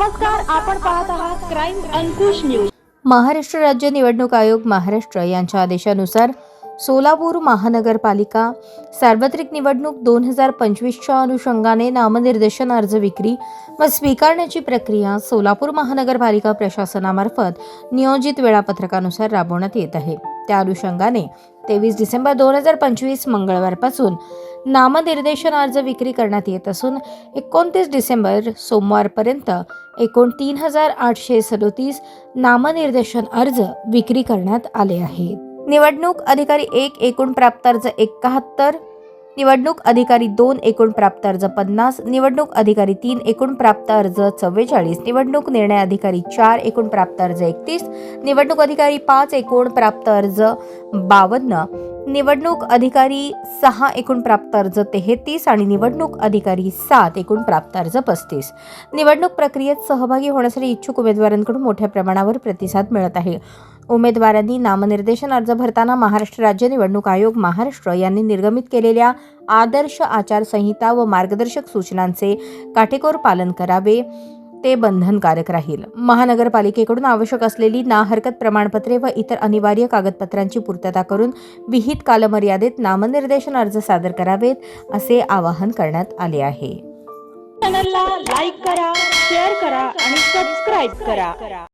नमस्कार, आपण पाहत आहात क्राईम अंकुश न्यूज। महाराष्ट्र राज्य निवडणूक आयोग महाराष्ट्र यांच्या आदेशानुसार सोलापूर महानगरपालिका सार्वत्रिक निवडणूक 2025च्या अनुषंगाने नामनिर्देशन अर्ज विक्री व स्वीकारण्याची प्रक्रिया सोलापूर महानगरपालिका प्रशासनामार्फत नियोजित वेळापत्रकानुसार राबवण्यात येत आहे। त्या अनुषंगाने 23 डिसेंबर 2025 मंगळवारपासून नामनिर्देशन अर्ज विक्री करण्यात येत असून 29 डिसेंबर सोमवारपर्यंत एकूण 3837 नामनिर्देशन अर्ज विक्री करण्यात आले आहेत। निवडणूक अधिकारी 1 एकूण प्राप्त अर्ज 71, निवडणूक अधिकारी 2 एकूण प्राप्त अर्ज 50, निवडणूक अधिकारी 3 एकूण प्राप्त अर्ज 44, निवडणूक निर्णय अधिकारी 4 एकूण प्राप्त अर्ज 31, निवडणूक अधिकारी 5 एकूण प्राप्त अर्ज 52, निवडणूक अधिकारी 6 एकूण प्राप्त अर्ज 33 आणि निवडणूक अधिकारी 7 एकूण प्राप्त अर्ज 35। निवडणूक प्रक्रियेत सहभागी होण्यासाठी इच्छुक उमेदवारांकडून मोठ्या प्रमाणावर प्रतिसाद मिळत आहे। उमेदवारांनी नामनिर्देशन अर्ज भरताना महाराष्ट्र राज्य निवडणूक आयोग महाराष्ट्र यांनी निर्गमित केलेल्या आदर्श आचारसंहिता व मार्गदर्शक सूचनांचे काटेकोर पालन करावे, ते बंधनकारक राहील। महानगरपालिकेकडून आवश्यक असलेली ना हरकत प्रमाणपत्रे व इतर अनिवार्य कागदपत्रांची पूर्तता करून विहित कालमर्यादेत नामनिर्देशन अर्ज सादर करावेत, असे आवाहन करण्यात आले आहे। चॅनलला लाईक करा, शेअर करा आणि सबस्क्राइब करा।